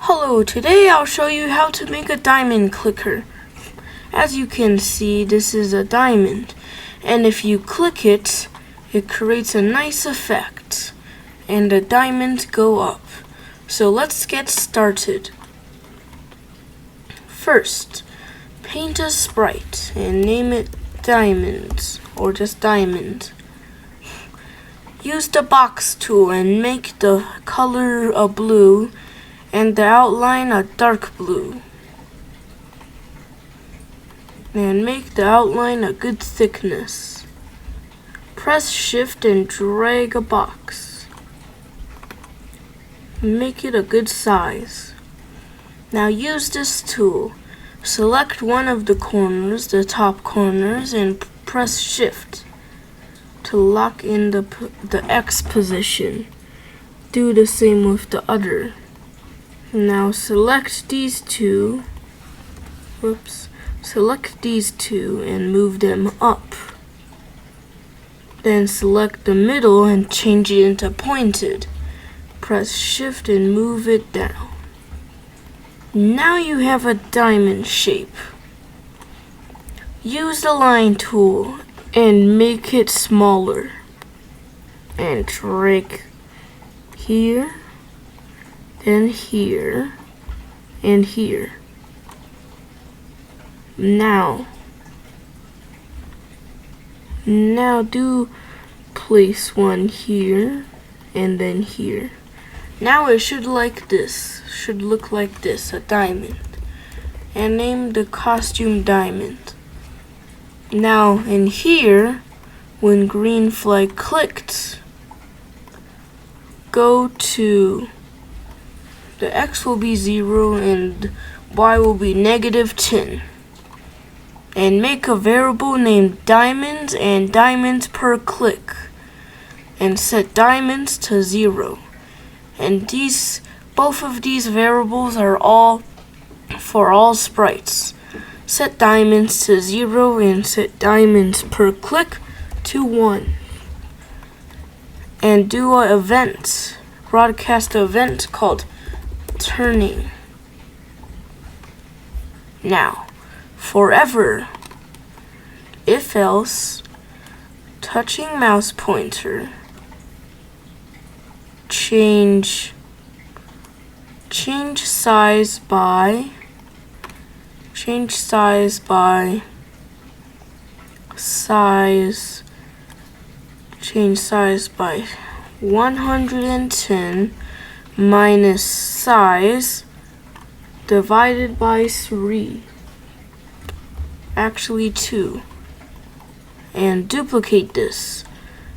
Hello, today I'll show you how to make a diamond clicker. As you can see, this is a diamond, and if you click it, it creates a nice effect, and the diamonds go up. So let's get started. First, paint a sprite and name it Diamond, or just Diamond. Use the box tool and make the color a blue and the outline a dark blue. And make the outline a good thickness. Press shift and drag a box. Make it a good size. Now use this tool. Select one of the corners, the top corners, and press shift to lock in the X position. Do the same with the other. Now select these two and move them up. Then select the middle and change it into pointed. Press shift and move it down. Now you have a diamond shape. Use the line tool and make it smaller. And drag here, then here, and here. Now do place one here and then here. Now it should look like this, a diamond. And name the costume Diamond. Now in here, when green flag clicked, go to the X will be 0 and Y will be -10. And make a variable named diamonds and diamonds per click. And set diamonds to 0. And both of these variables are all for all sprites. Set diamonds to 0 and set diamonds per click to 1. And do an event, broadcast event called turning. Now, forever, if else, touching mouse pointer, change size by size, change size by 110 minus size divided by 3, actually 2, and duplicate this,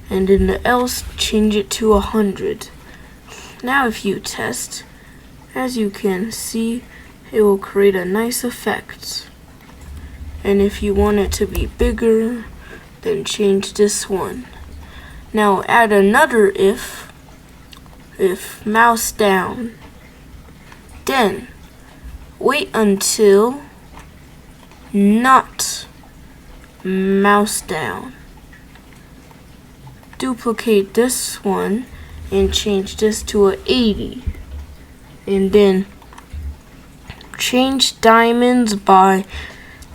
and in the else change it to 100. Now if you test, as you can see, it will create a nice effect. And if you want it to be bigger, then change this one. Now add another if mouse down. Then wait until not mouse down. Duplicate this one and change this to an 80. And then change diamonds by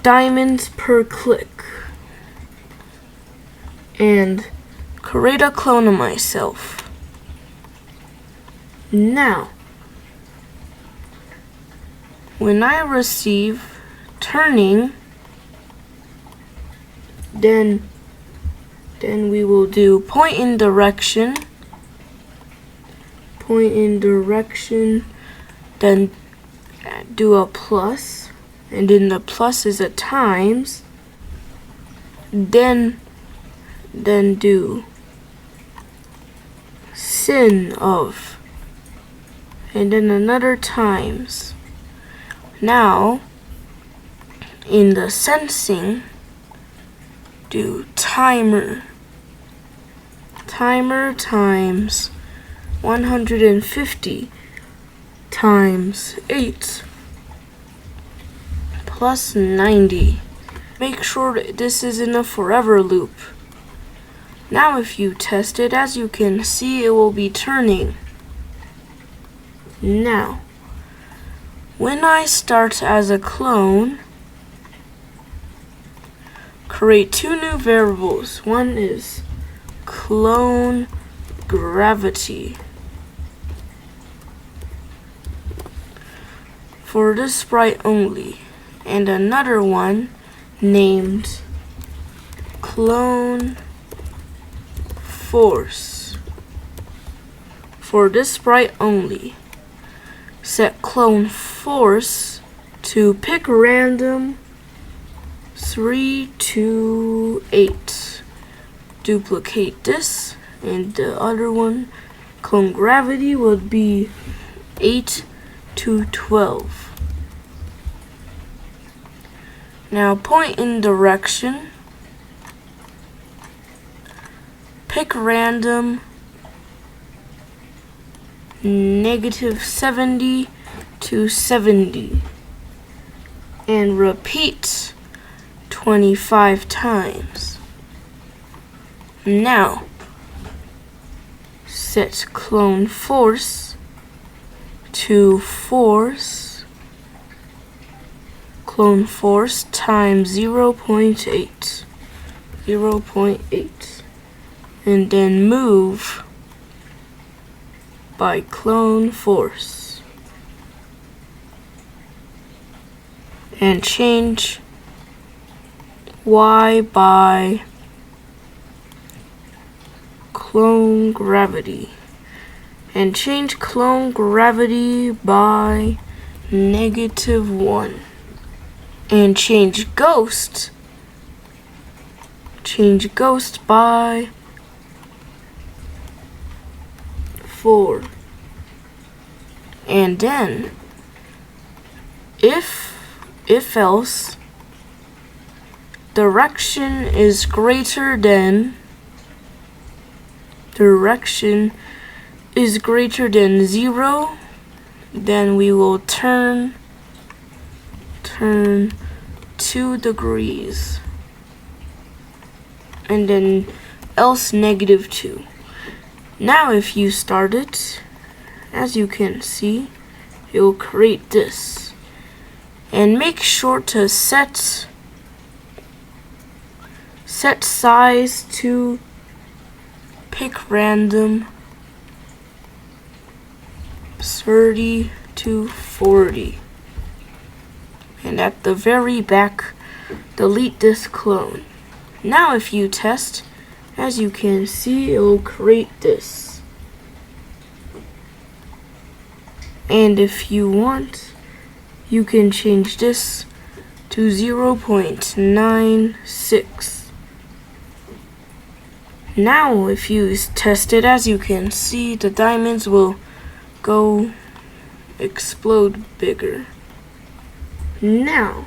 diamonds per click. And create a clone of myself. Now, when I receive turning, then we will do point in direction, then do a plus, and then the plus is a times, then do sin of, and then another times. Now in the sensing, do timer times 150 times 8 plus 90. Make sure that this is in a forever loop. Now if you test it, as you can see, it will be turning. Now, When I start as a clone, create two new variables. One is clone gravity for this sprite only, and another one named clone force for this sprite only. Set clone force to pick random 3 to 8. Duplicate this, and the other one, clone gravity, would be 8 to 12. Now point in direction. Pick random -70 to 70 and repeat 25 times. Now set clone force to force clone force times 0.8 and then move by clone force and change Y by clone gravity and change clone gravity by -1 and change ghost by 4. And then if else direction is greater than 0, then we will turn 2 degrees, and then else -2. Now if you start it, as you can see, it will create this. And make sure to set size to pick random 30 to 40. And at the very back, delete this clone. Now if you test, as you can see, it will create this. And if you want, you can change this to 0.96. Now if you test it, as you can see, the diamonds will explode bigger. Now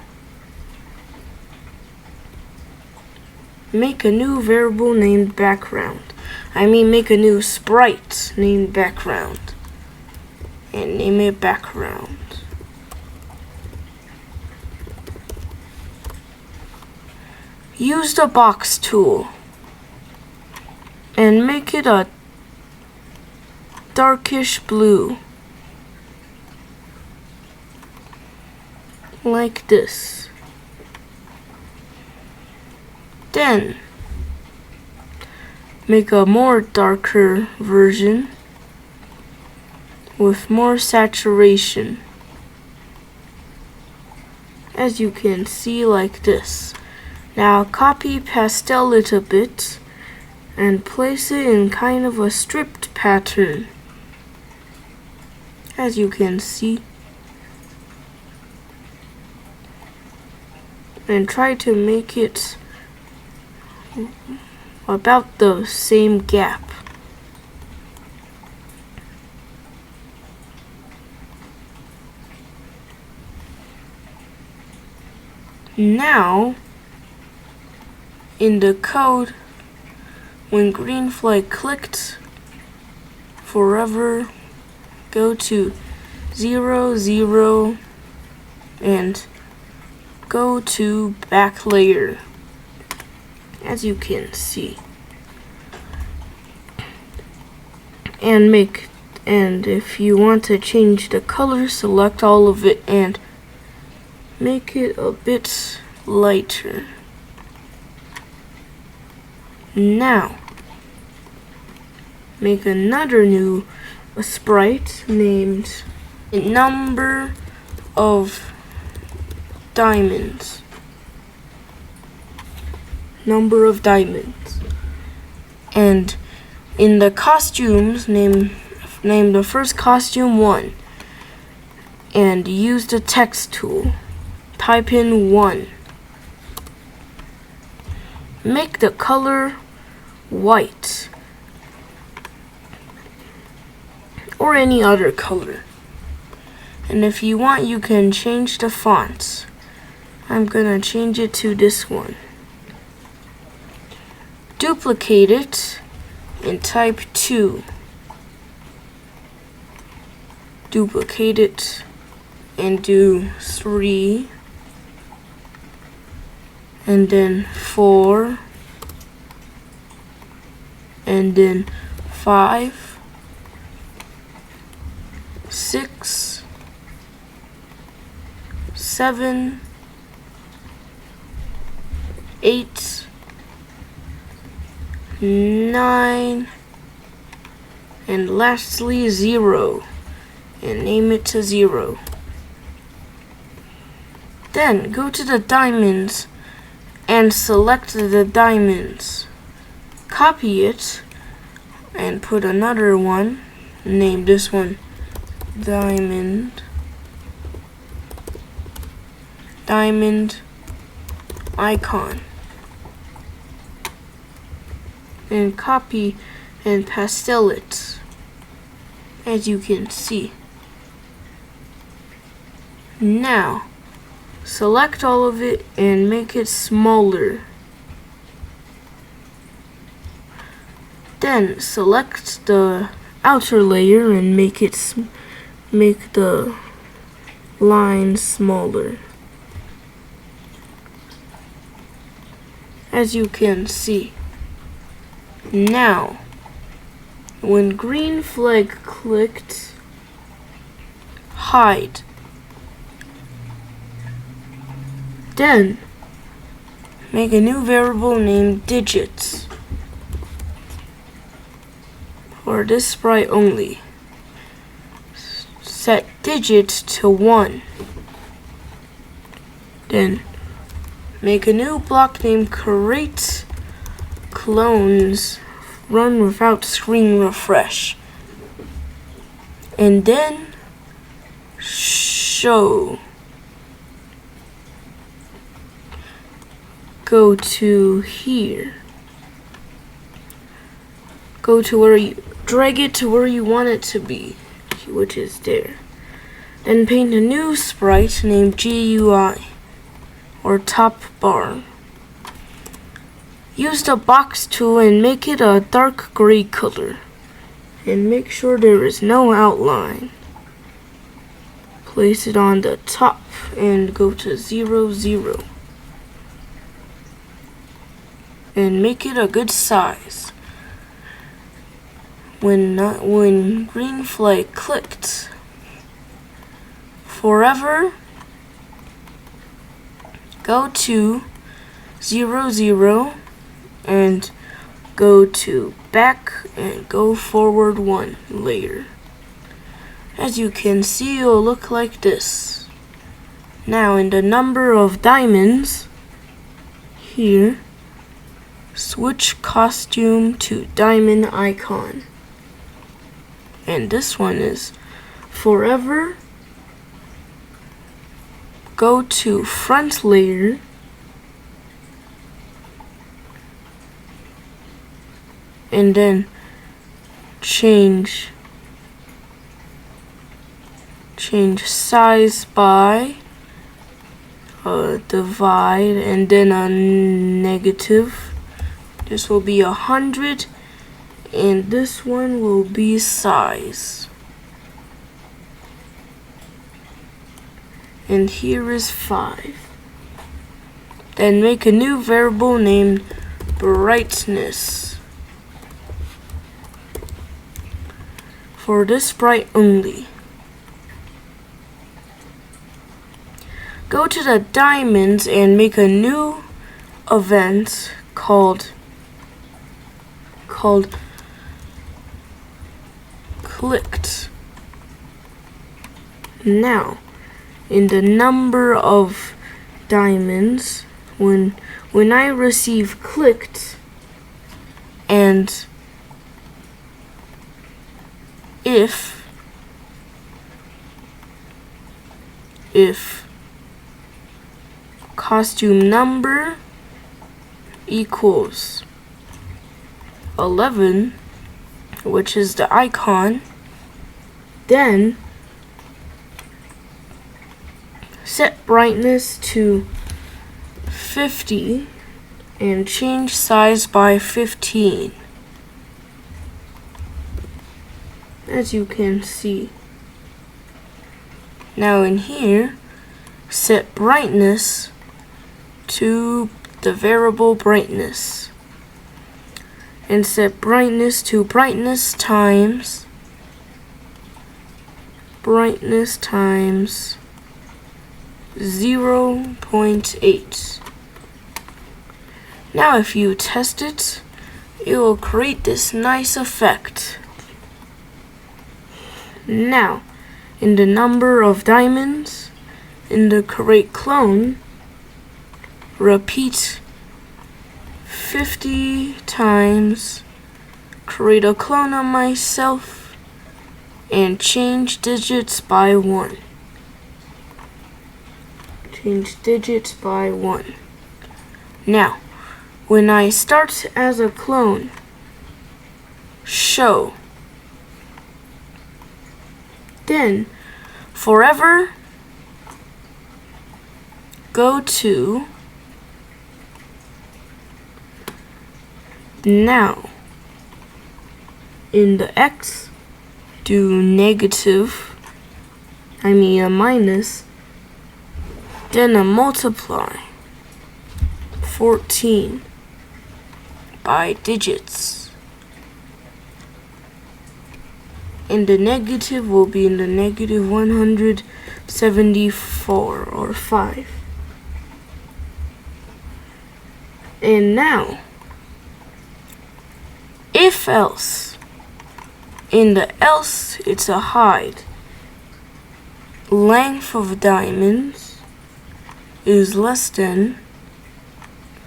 make a new variable named background. Make a new sprite named background and name it background. Use the box tool and make it a darkish blue, like this. Then make a more darker version with more saturation, as you can see, like this. Now copy pastel it a bit and place it in kind of a stripped pattern, as you can see, and try to make it about the same gap. Now in the code, when green flag clicked, forever go to 0, 0 and go to back layer, as you can see, and make And if you want to change the color, select all of it and make it a bit lighter. Now, make another new sprite named Number of Diamonds. Number of diamonds. And in the costumes, name the first costume 1. And use the text tool. Type in 1. Make the color white. Or any other color. And if you want, you can change the font. I'm gonna change it to this one. Duplicate it and type 2. Duplicate it and do 3. And then 4. And then 5. 6. 7. 8. 9. And lastly 0. And name it to 0. Then go to the diamonds and select the diamonds. Copy it and put another one. Name this one Diamond Icon. And copy and pastel it, as you can see. Now, select all of it and make it smaller. Then select the outer layer and make the line smaller, as you can see. Now, when green flag clicked, hide. Then, make a new variable named digits for this sprite only. Set digit to 1. Then, make a new block named create clones run without screen refresh. And then, show. Go to here. Go to where you drag it to where you want it to be, which is there. Then paint a new sprite named GUI or top bar. Use the box tool and make it a dark gray color. And make sure there is no outline. Place it on the top and go to 0, 0. And make it a good size. When green flag clicked, forever, go to 0, 0 and go to back and go forward 1 layer. As you can see, it'll look like this. Now in the number of diamonds, here, switch costume to diamond icon. And this one is forever. Go to front layer. And then change size by divide and then a negative. This will be 100 and this one will be size. And here is 5. Then make a new variable named brightness. for this sprite only. Go to the diamonds and make a new event called clicked. Now, in the number of diamonds, when I receive clicked, and if costume number equals 11, which is the icon, then set brightness to 50 and change size by 15, as you can see. Now in here, set brightness to the variable brightness, and set brightness to brightness times 0.8. Now if you test it, it will create this nice effect. Now, in the number of diamonds, in the create clone, repeat 50 times, create a clone of myself, and change digits by 1. Change digits by 1. Now, when I start as a clone, show. Then, forever, go to now. In the X, do negative, a minus, then a multiply 14 by digits. And the negative will be in the negative 174 or 5. And now, if else, in the else it's a hide. Length of diamonds is less than,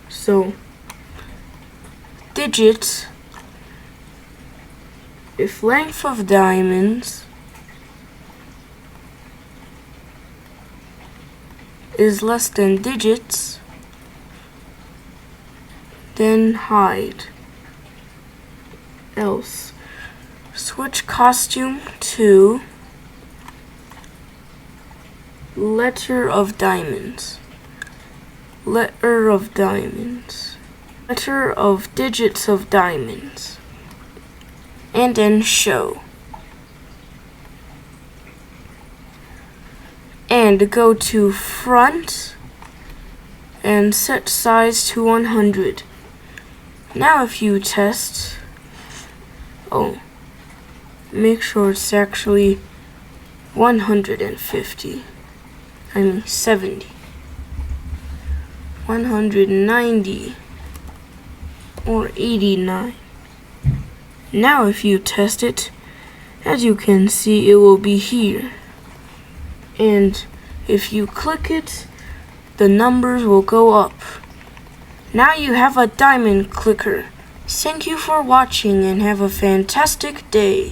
so digits, if length of diamonds is less than digits, then hide. Else, switch costume to letter of diamonds. Letter of diamonds. Letter of digits of diamonds. And then show. And go to front and set size to 100. Now if you test, make sure it's actually 150. 70. 190 or 89. Now if you test it, as you can see, it will be here. And if you click it, the numbers will go up. Now you have a diamond clicker. Thank you for watching and have a fantastic day.